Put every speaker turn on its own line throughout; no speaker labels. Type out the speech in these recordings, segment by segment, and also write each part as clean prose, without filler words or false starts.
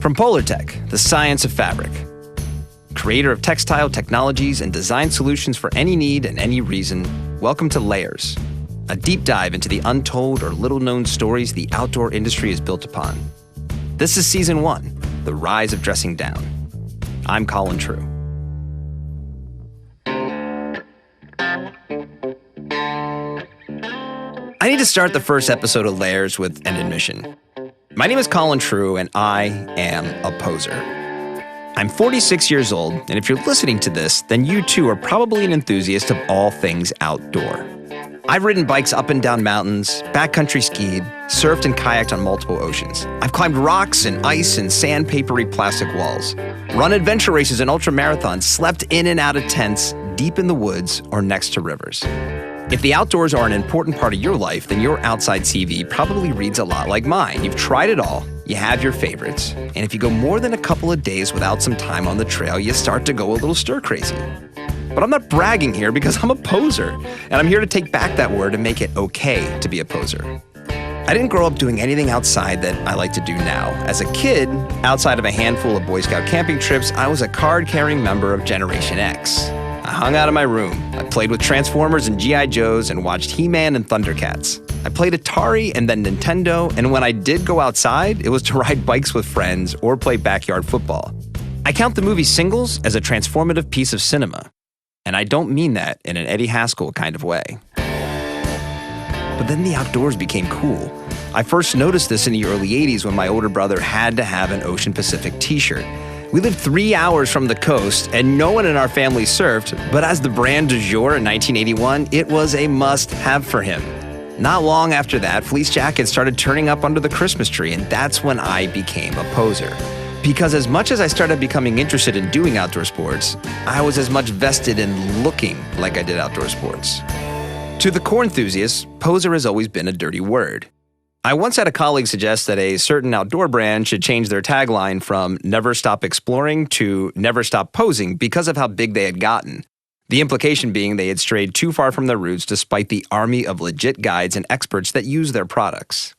From Polartec, the science of fabric. Creator of textile technologies and design solutions for any need and any reason, welcome to Layers, a deep dive into the untold or little-known stories the outdoor industry is built upon. This is Season 1, The Rise of Dressing Down. I'm Colin True. I need to start the first episode of Layers with an admission. My name is Colin True, and I am a poser. I'm 46 years old, and if you're listening to this, then you too are probably an enthusiast of all things outdoor. I've ridden bikes up and down mountains, backcountry skied, surfed and kayaked on multiple oceans. I've climbed rocks and ice and sandpapery plastic walls, run adventure races and ultramarathons, slept in and out of tents, deep in the woods or next to rivers. If the outdoors are an important part of your life, then your outside CV probably reads a lot like mine. You've tried it all, you have your favorites, and if you go more than a couple of days without some time on the trail, you start to go a little stir-crazy. But I'm not bragging here because I'm a poser, and I'm here to take back that word and make it okay to be a poser. I didn't grow up doing anything outside that I like to do now. As a kid, outside of a handful of Boy Scout camping trips, I was a card-carrying member of Generation X. I hung out in my room. I played with Transformers and G.I. Joes and watched He-Man and Thundercats. I played Atari and then Nintendo, and when I did go outside, it was to ride bikes with friends or play backyard football. I count the movie Singles as a transformative piece of cinema, and I don't mean that in an Eddie Haskell kind of way. But then the outdoors became cool. I first noticed this in the early 80s when my older brother had to have an Ocean Pacific t-shirt. We lived 3 hours from the coast, and no one in our family surfed, but as the brand du jour in 1981, it was a must-have for him. Not long after that, fleece jackets started turning up under the Christmas tree, and that's when I became a poser. Because as much as I started becoming interested in doing outdoor sports, I was as much vested in looking like I did outdoor sports. To the core enthusiasts, poser has always been a dirty word. I once had a colleague suggest that a certain outdoor brand should change their tagline from "never stop exploring" to "never stop posing" because of how big they had gotten. The implication being they had strayed too far from their roots despite the army of legit guides and experts that use their products.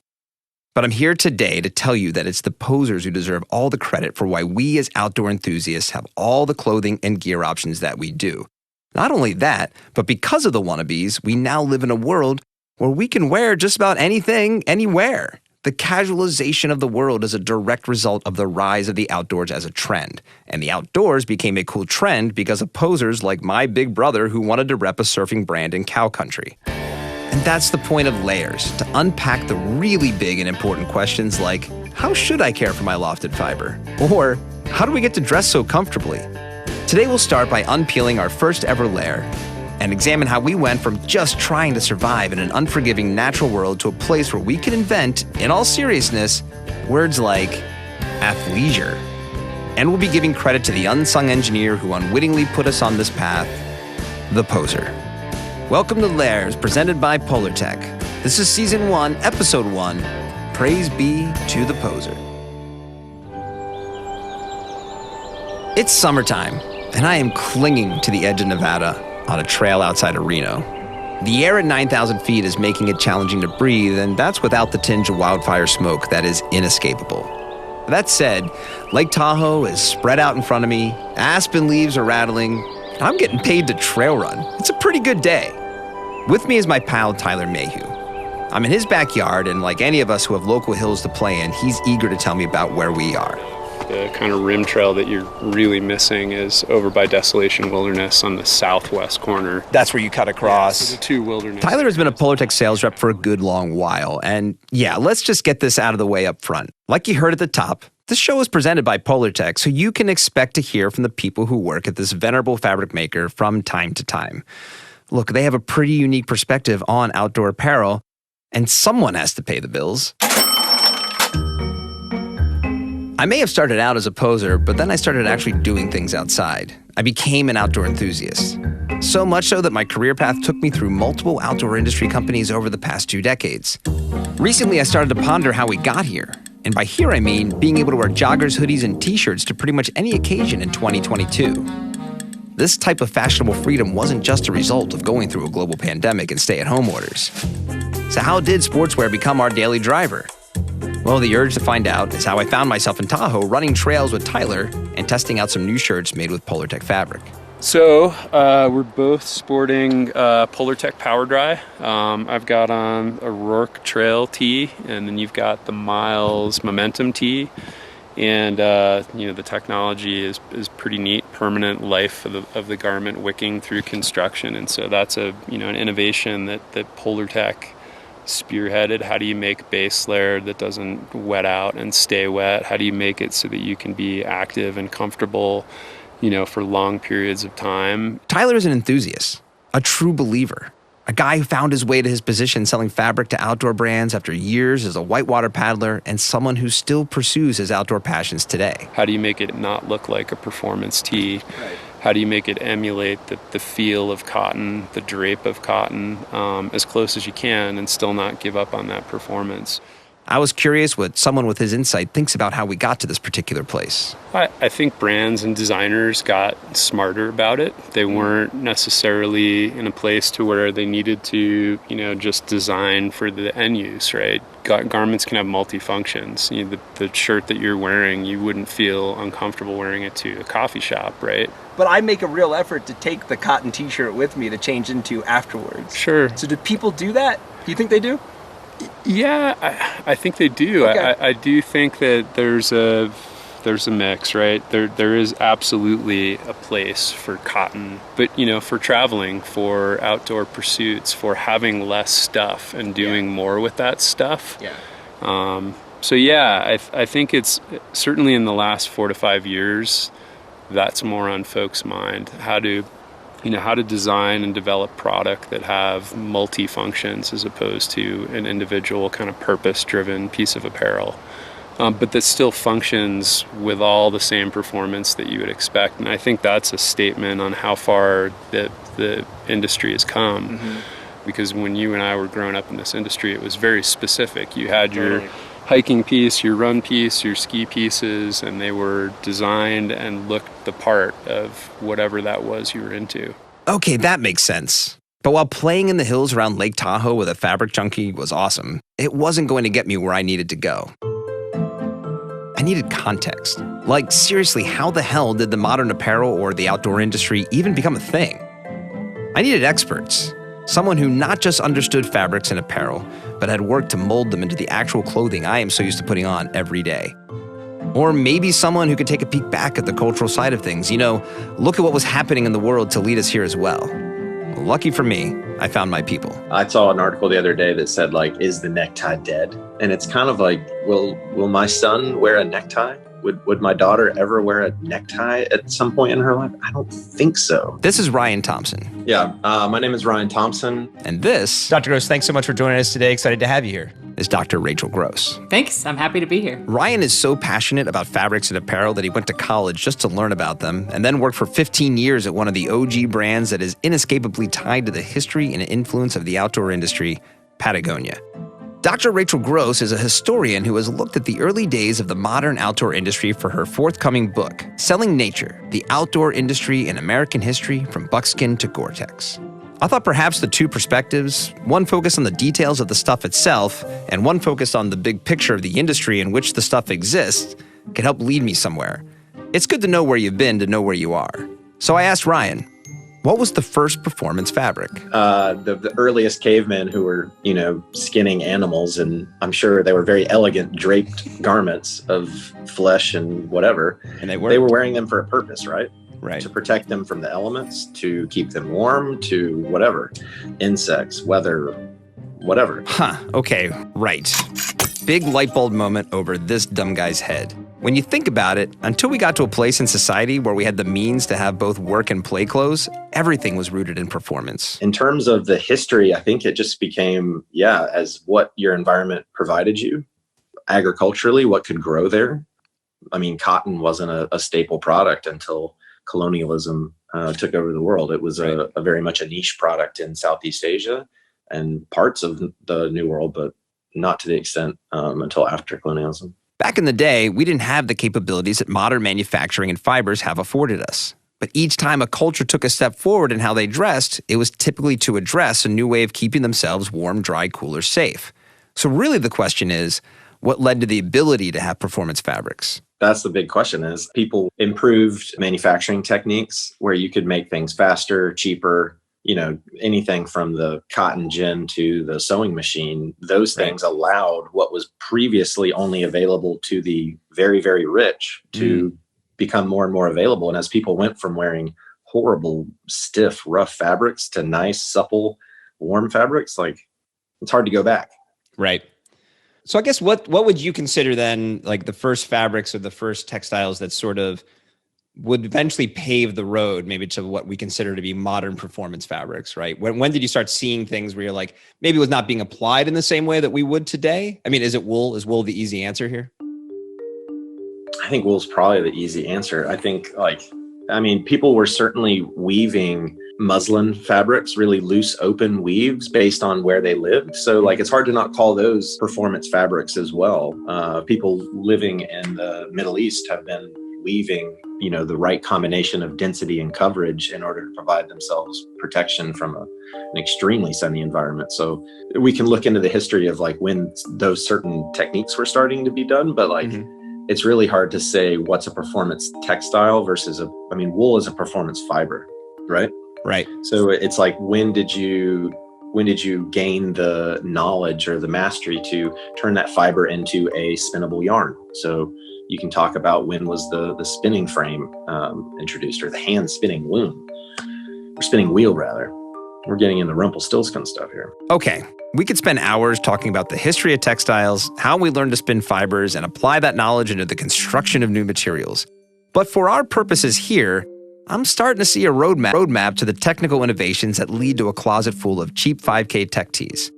But I'm here today to tell you that it's the posers who deserve all the credit for why we as outdoor enthusiasts have all the clothing and gear options that we do. Not only that, but because of the wannabes, we now live in a world where we can wear just about anything, anywhere. The casualization of the world is a direct result of the rise of the outdoors as a trend. And the outdoors became a cool trend because of posers like my big brother who wanted to rep a surfing brand in cow country. And that's the point of Layers, to unpack the really big and important questions like, how should I care for my lofted fiber? Or, how do we get to dress so comfortably? Today we'll start by unpeeling our first ever layer and examine how we went from just trying to survive in an unforgiving natural world to a place where we can invent, in all seriousness, words like athleisure. And we'll be giving credit to the unsung engineer who unwittingly put us on this path, the poser. Welcome to Layers, presented by Polartec. This is Season 1, Episode 1, Praise Be to the Poser. It's summertime, and I am clinging to the edge of Nevada on a trail outside of Reno. The air at 9,000 feet is making it challenging to breathe, and that's without the tinge of wildfire smoke that is inescapable. That said, Lake Tahoe is spread out in front of me, aspen leaves are rattling, and I'm getting paid to trail run. It's a pretty good day. With me is my pal Tyler Mayhew. I'm in his backyard, and like any of us who have local hills to play in, he's eager to tell me about where we are.
The kind of rim trail that you're really missing is over by Desolation Wilderness on the southwest corner.
That's where you cut across.
Yeah, so the two wilderness.
Tyler has been a Polartec sales rep for a good long while. And yeah, let's just get this out of the way up front. Like you heard at the top, this show is presented by Polartec, so you can expect to hear from the people who work at this venerable fabric maker from time to time. Look, they have a pretty unique perspective on outdoor apparel, and someone has to pay the bills. I may have started out as a poser, but then I started actually doing things outside. I became an outdoor enthusiast. So much so that my career path took me through multiple outdoor industry companies over the past 2 decades. Recently, I started to ponder how we got here. And by here, I mean being able to wear joggers, hoodies, and t-shirts to pretty much any occasion in 2022. This type of fashionable freedom wasn't just a result of going through a global pandemic and stay-at-home orders. So how did sportswear become our daily driver? Well, the urge to find out is how I found myself in Tahoe running trails with Tyler and testing out some new shirts made with Polartec fabric.
So we're both sporting Polartec Power Dry. I've got on a Rourke Trail tee, and then you've got the Miles Momentum tee. And the technology is pretty neat. Permanent life of the garment wicking through construction, and so that's an innovation that Polartec spearheaded. How do you make base layer that doesn't wet out and stay wet? How do you make it so that you can be active and comfortable, for long periods of time?
Tyler is an enthusiast, a true believer, a guy who found his way to his position selling fabric to outdoor brands after years as a whitewater paddler, and someone who still pursues his outdoor passions today.
How do you make it not look like a performance tee?
Right.
How do you make it emulate the feel of cotton, the drape of cotton, as close as you can and still not give up on that performance?
I was curious what someone with his insight thinks about how we got to this particular place.
I think brands and designers got smarter about it. They weren't necessarily in a place to where they needed to, just design for the end use, right? Garments can have multi-functions. The shirt that you're wearing, you wouldn't feel uncomfortable wearing it to a coffee shop, right?
But I make a real effort to take the cotton t-shirt with me to change into afterwards.
Sure.
So do people do that? Do you think they do?
Yeah, I think they do.
Okay.
I do think that there's a mix, right? There is absolutely a place for cotton, but for traveling, for outdoor pursuits, for having less stuff and doing more with that stuff.
Yeah.
I think it's certainly in the last 4 to 5 years that's more on folks' mind. How to design and develop product that have multi-functions as opposed to an individual kind of purpose-driven piece of apparel, but that still functions with all the same performance that you would expect. And I think that's a statement on how far the industry has come. Mm-hmm. Because when you and I were growing up in this industry, it was very specific. You had your hiking piece, your run piece, your ski pieces, and they were designed and looked the part of whatever that was you were into.
Okay, that makes sense. But while playing in the hills around Lake Tahoe with a fabric junkie was awesome, it wasn't going to get me where I needed to go. I needed context. Like, seriously, how the hell did the modern apparel or the outdoor industry even become a thing? I needed experts. Someone who not just understood fabrics and apparel, but had worked to mold them into the actual clothing I am so used to putting on every day. Or maybe someone who could take a peek back at the cultural side of things. Look at what was happening in the world to lead us here as well. Lucky for me, I found my people.
I saw an article the other day that said, is the necktie dead? And it's kind of like, will my son wear a necktie? Would my daughter ever wear a necktie at some point in her life? I don't think so.
This is Ryan Thompson.
Yeah, my name is Ryan Thompson.
And this,
Dr. Gross, thanks so much for joining us today. Excited to have you here.
Is Dr. Rachel Gross.
Thanks. I'm happy to be here.
Ryan is so passionate about fabrics and apparel that he went to college just to learn about them and then worked for 15 years at one of the OG brands that is inescapably tied to the history and influence of the outdoor industry, Patagonia. Dr. Rachel Gross is a historian who has looked at the early days of the modern outdoor industry for her forthcoming book, Selling Nature, The Outdoor Industry in American History from Buckskin to Gore-Tex. I thought perhaps the two perspectives, one focused on the details of the stuff itself and one focused on the big picture of the industry in which the stuff exists, could help lead me somewhere. It's good to know where you've been to know where you are. So I asked Ryan, what was the first performance fabric?
The earliest cavemen who were, skinning animals, and I'm sure they were very elegant draped garments of flesh and whatever.
And they
were wearing them for a purpose, right?
Right.
To protect them from the elements, to keep them warm, to whatever. Insects, weather, whatever.
Okay, right. Big light bulb moment over this dumb guy's head. When you think about it, until we got to a place in society where we had the means to have both work and play clothes, everything was rooted in performance.
In terms of the history, I think it just became, as what your environment provided you. Agriculturally, what could grow there. I mean, cotton wasn't a staple product until colonialism took over the world. It was a very much a niche product in Southeast Asia and parts of the New World, but not to the extent until after colonialism.
Back in the day, we didn't have the capabilities that modern manufacturing and fibers have afforded us. But each time a culture took a step forward in how they dressed, it was typically to address a new way of keeping themselves warm, dry, cool, or safe. So really the question is, What led to the ability to have performance fabrics?
That's the big question is people improved manufacturing techniques where you could make things faster, cheaper, anything from the cotton gin to the sewing machine. Those things allowed what was previously only available to the very, very rich to become more and more available. And as people went from wearing horrible, stiff, rough fabrics to nice, supple, warm fabrics, like it's hard to go back.
Right. So I guess what would you consider then like the first fabrics or the first textiles that sort of would eventually pave the road maybe to what we consider to be modern performance fabrics, right? When did you start seeing things where you're like, maybe it was not being applied in the same way that we would today? I mean, is it wool? Is wool the easy answer here?
I think wool's probably the easy answer. I think people were certainly weaving muslin fabrics, really loose, open weaves based on where they lived. So it's hard to not call those performance fabrics as well. People living in the Middle East have been weaving, the right combination of density and coverage in order to provide themselves protection from an extremely sunny environment. So we can look into the history of when those certain techniques were starting to be done, but it's really hard to say what's a performance textile versus wool is a performance fiber, right?
Right.
So it's when did you gain the knowledge or the mastery to turn that fiber into a spinnable yarn? So you can talk about when was the spinning frame introduced, or the hand spinning loom, or spinning wheel rather. We're getting into Rumpelstiltskin stuff here.
Okay, we could spend hours talking about the history of textiles, how we learned to spin fibers, and apply that knowledge into the construction of new materials. But for our purposes here, I'm starting to see a roadmap to the technical innovations that lead to a closet full of cheap 5K tech tees.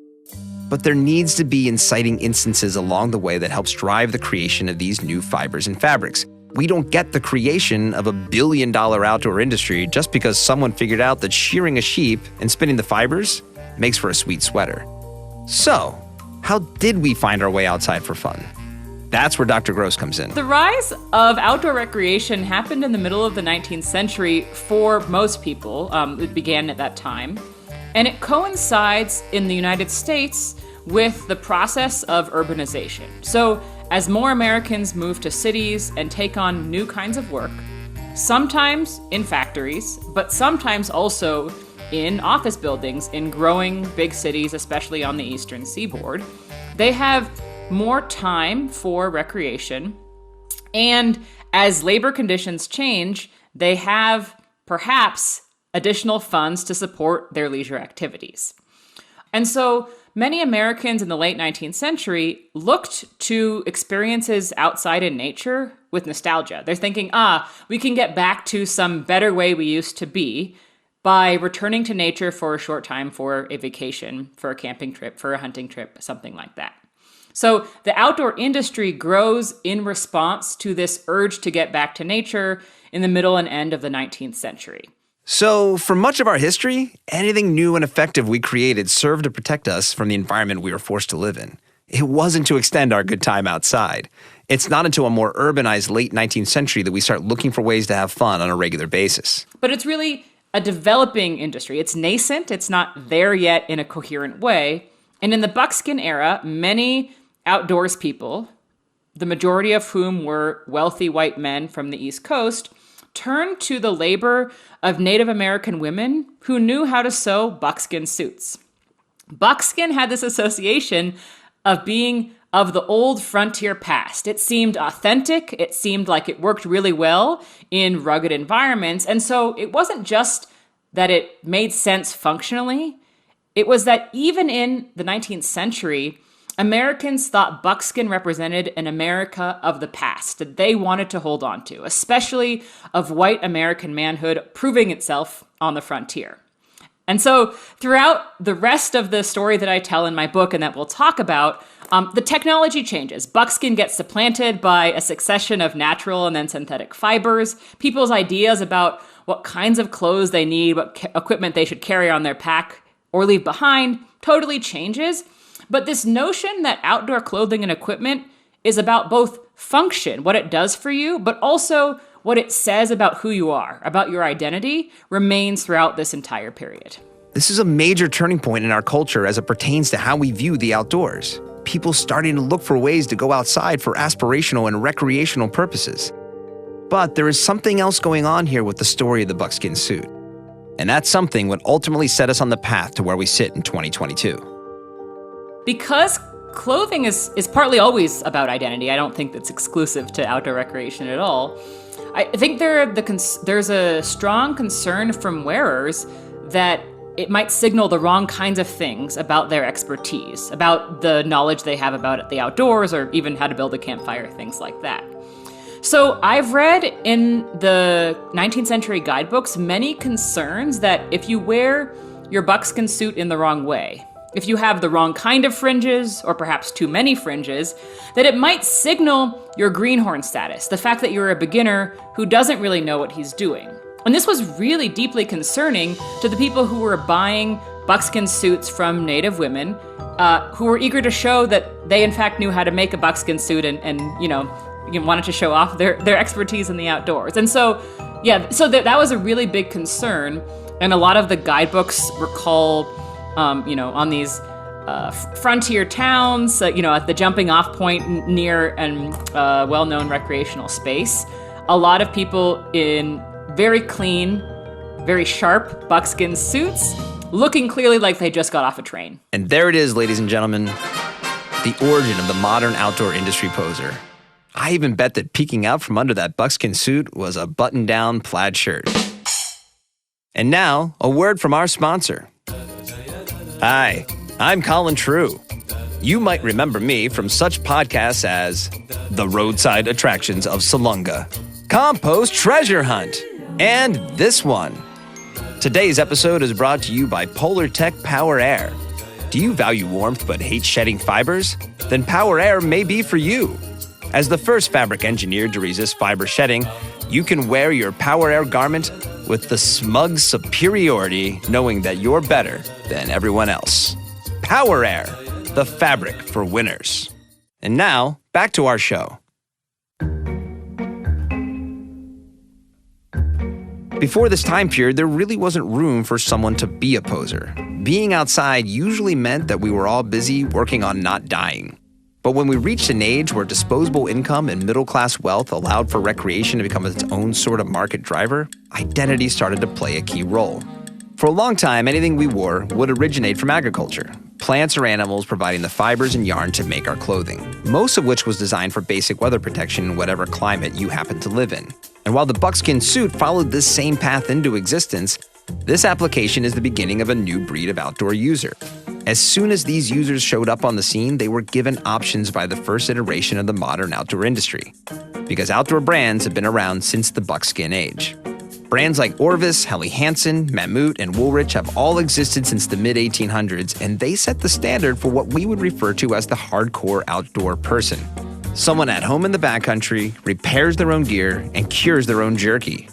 But there needs to be inciting instances along the way that helps drive the creation of these new fibers and fabrics. We don't get the creation of $1 billion outdoor industry just because someone figured out that shearing a sheep and spinning the fibers makes for a sweet sweater. So, how did we find our way outside for fun? That's where Dr. Gross comes in.
The rise of outdoor recreation happened in the middle of the 19th century for most people. It began at that time. And it coincides in the United States with the process of urbanization. So as more Americans move to cities and take on new kinds of work, sometimes in factories, but sometimes also in office buildings in growing big cities, especially on the eastern seaboard, they have more time for recreation. And as labor conditions change, they have perhaps additional funds to support their leisure activities. And so many Americans in the late 19th century looked to experiences outside in nature with nostalgia. They're thinking, we can get back to some better way we used to be by returning to nature for a short time, for a vacation, for a camping trip, for a hunting trip, something like that. So the outdoor industry grows in response to this urge to get back to nature in the middle and end of the 19th century.
So, for much of our history, anything new and effective we created served to protect us from the environment we were forced to live in. It wasn't to extend our good time outside. It's not until a more urbanized late 19th century that we start looking for ways to have fun on a regular basis.
But it's really a developing industry. It's nascent. It's not there yet in a coherent way. And in the buckskin era, many outdoors people, the majority of whom were wealthy white men from the East Coast, turned to the labor of Native American women who knew how to sew buckskin suits. Buckskin had this association of being of the old frontier past. It seemed authentic. It seemed like it worked really well in rugged environments. And so it wasn't just that it made sense functionally. It was that even in the 19th century, Americans thought buckskin represented an America of the past that they wanted to hold on to, especially of white American manhood proving itself on the frontier. And so throughout the rest of the story that I tell in my book and that we'll talk about, the technology changes. Buckskin gets supplanted by a succession of natural and then synthetic fibers. People's ideas about what kinds of clothes they need, what equipment they should carry on their pack or leave behind totally changes. But this notion that outdoor clothing and equipment is about both function, what it does for you, but also what it says about who you are, about your identity, remains throughout this entire period.
This is a major turning point in our culture as it pertains to how we view the outdoors. people starting to look for ways to go outside for aspirational and recreational purposes. But there is something else going on here with the story of the buckskin suit. And that something would ultimately set us on the path to where we sit in 2022.
Because clothing is partly always about identity. I don't think that's exclusive to outdoor recreation at all. I think there's a strong concern from wearers that it might signal the wrong kinds of things about their expertise, about the knowledge they have about the outdoors, or even how to build a campfire, things like that. So I've read in the 19th century guidebooks many concerns that if you wear your buckskin suit in the wrong way, if you have the wrong kind of fringes, or perhaps too many fringes, that it might signal your greenhorn status, the fact that you're a beginner who doesn't really know what he's doing. And this was really deeply concerning to the people who were buying buckskin suits from Native women, who were eager to show that they in fact knew how to make a buckskin suit and wanted to show off their expertise in the outdoors. And so that was a really big concern. And a lot of the guidebooks recall on these frontier towns, at the jumping off point near an well-known recreational space, a lot of people in very clean, very sharp buckskin suits, looking clearly like they just got off a train.
And there it is, ladies and gentlemen, the origin of the modern outdoor industry poser. I even bet that peeking out from under that buckskin suit was a button-down plaid shirt. And now, a word from our sponsor. Hi, I'm Colin True. You might remember me from such podcasts as The Roadside Attractions of Salunga, Compost Treasure Hunt, and this one. Today's episode is brought to you by Polartec Power Air. Do you value warmth but hate shedding fibers? Then Power Air may be for you. As the first fabric engineered to resist fiber shedding, you can wear your Power Air garment with the smug superiority, knowing that you're better than everyone else. Power Air, the fabric for winners. And now, back to our show. Before this time period, there really wasn't room for someone to be a poser. Being outside usually meant that we were all busy working on not dying. But when we reached an age where disposable income and middle-class wealth allowed for recreation to become its own sort of market driver, identity started to play a key role. For a long time, anything we wore would originate from agriculture, plants or animals providing the fibers and yarn to make our clothing, most of which was designed for basic weather protection in whatever climate you happen to live in. And while the buckskin suit followed this same path into existence, this application is the beginning of a new breed of outdoor user. As soon as these users showed up on the scene, they were given options by the first iteration of the modern outdoor industry, because outdoor brands have been around since the buckskin age. Brands like Orvis, Helly Hansen, Mammut, and Woolrich have all existed since the mid-1800s, and they set the standard for what we would refer to as the hardcore outdoor person. Someone at home in the backcountry, repairs their own gear, and cures their own jerky.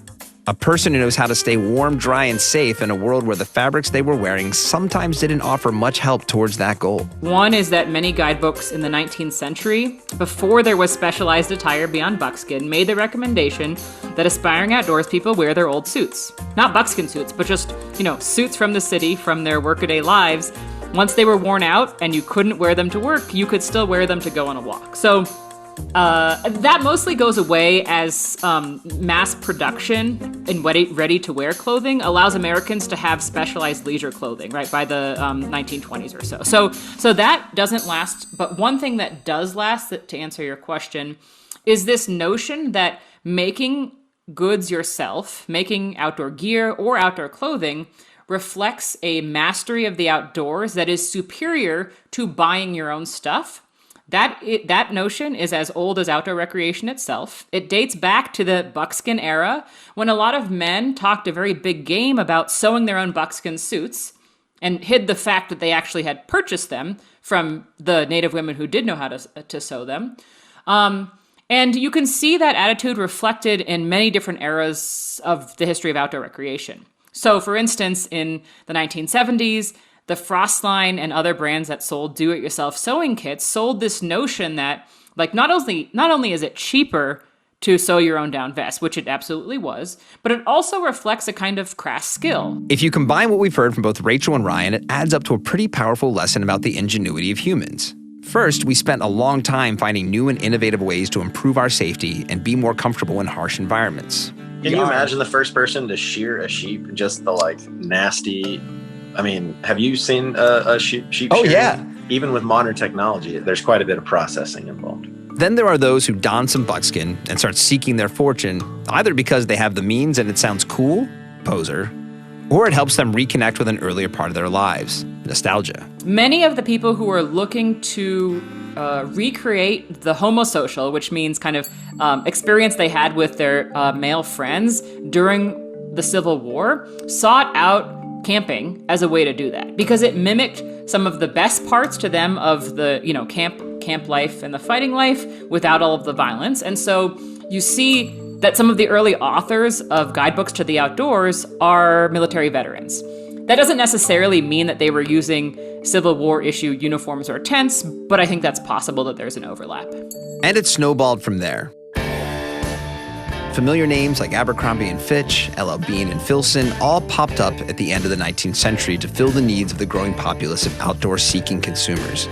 A person who knows how to stay warm, dry, and safe in a world where the fabrics they were wearing sometimes didn't offer much help towards that goal.
One is that many guidebooks in the 19th century, before there was specialized attire beyond buckskin, made the recommendation that aspiring outdoors people wear their old suits. Not buckskin suits, but just, suits from the city, from their workaday lives. Once they were worn out and you couldn't wear them to work, you could still wear them to go on a walk. So that mostly goes away as mass production in ready-to-wear clothing allows Americans to have specialized leisure clothing, right, by the 1920s or so. So that doesn't last, but one thing that does last, to answer your question, is this notion that making goods yourself, making outdoor gear or outdoor clothing, reflects a mastery of the outdoors that is superior to buying your own stuff. That notion is as old as outdoor recreation itself. It dates back to the buckskin era, when a lot of men talked a very big game about sewing their own buckskin suits and hid the fact that they actually had purchased them from the native women who did know how to sew them. And you can see that attitude reflected in many different eras of the history of outdoor recreation. So, for instance, in the 1970s, the Frost line and other brands that sold do-it-yourself sewing kits sold this notion that, not only is it cheaper to sew your own down vest, which it absolutely was, but it also reflects a kind of craft skill.
If you combine what we've heard from both Rachel and Ryan, it adds up to a pretty powerful lesson about the ingenuity of humans. First, we spent a long time finding new and innovative ways to improve our safety and be more comfortable in harsh environments.
Can you imagine the first person to shear a sheep? Just the nasty. I mean, have you seen a sheep
Oh,
shearing?
yeah.
Even with modern technology, there's quite a bit of processing involved.
Then there are those who don some buckskin and start seeking their fortune, either because they have the means and it sounds cool, poser, or it helps them reconnect with an earlier part of their lives, nostalgia.
Many of the people who are looking to recreate the homosocial, which means kind of experience they had with their male friends during the Civil War, sought out camping as a way to do that because it mimicked some of the best parts to them of the camp life and the fighting life without all of the violence. And so you see that some of the early authors of guidebooks to the outdoors are military veterans. That doesn't necessarily mean that they were using Civil War issue uniforms or tents, but I think that's possible that there's an overlap.
And it snowballed from there. Familiar names like Abercrombie & Fitch, L.L. Bean, and Filson all popped up at the end of the 19th century to fill the needs of the growing populace of outdoor-seeking consumers.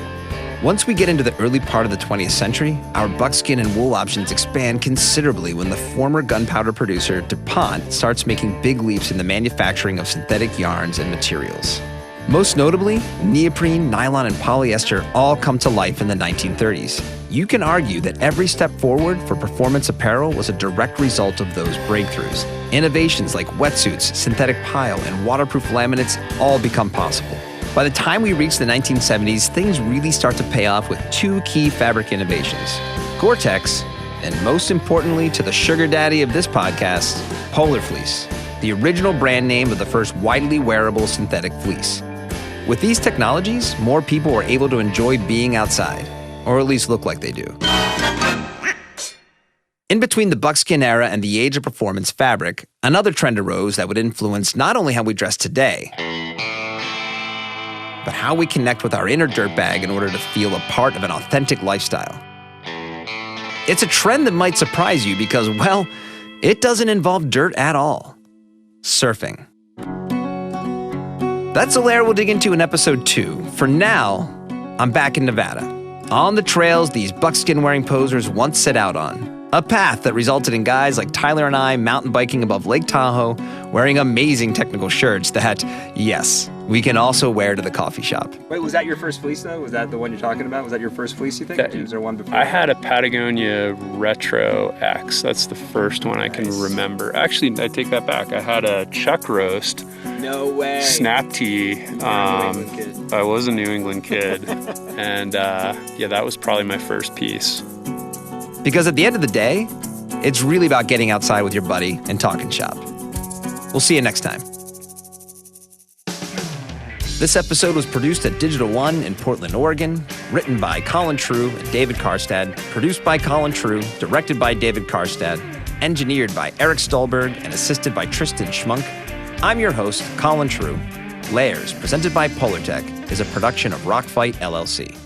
Once we get into the early part of the 20th century, our buckskin and wool options expand considerably when the former gunpowder producer, DuPont, starts making big leaps in the manufacturing of synthetic yarns and materials. Most notably, neoprene, nylon, and polyester all come to life in the 1930s. You can argue that every step forward for performance apparel was a direct result of those breakthroughs. Innovations like wetsuits, synthetic pile, and waterproof laminates all become possible. By the time we reach the 1970s, things really start to pay off with two key fabric innovations: Gore-Tex, and most importantly to the sugar daddy of this podcast, Polar Fleece, the original brand name of the first widely wearable synthetic fleece. With these technologies, more people were able to enjoy being outside, or at least look like they do. In between the buckskin era and the age of performance fabric, another trend arose that would influence not only how we dress today, but how we connect with our inner dirtbag in order to feel a part of an authentic lifestyle. It's a trend that might surprise you because, well, it doesn't involve dirt at all. Surfing. That's a layer we'll dig into in episode 2. For now, I'm back in Nevada, on the trails these buckskin-wearing posers once set out on. A path that resulted in guys like Tyler and I mountain biking above Lake Tahoe, wearing amazing technical shirts that, yes, we can also wear to the coffee shop.
Wait, was that your first fleece, though? Was that the one you're talking about? Was that your first fleece, you think? Or was there one before?
I had a Patagonia Retro X. That's the first one I can remember. Actually, I take that back. I had a Chuck Roast.
No way.
Snap tee. I was a New England kid. And that was probably my first piece.
Because at the end of the day, it's really about getting outside with your buddy and talking shop. We'll see you next time. This episode was produced at Digital One in Portland, Oregon, written by Colin True and David Karstad, produced by Colin True, directed by David Karstad, engineered by Eric Stolberg, and assisted by Tristan Schmunk. I'm your host, Colin True. Layers, presented by Polartec, is a production of Rockfight LLC.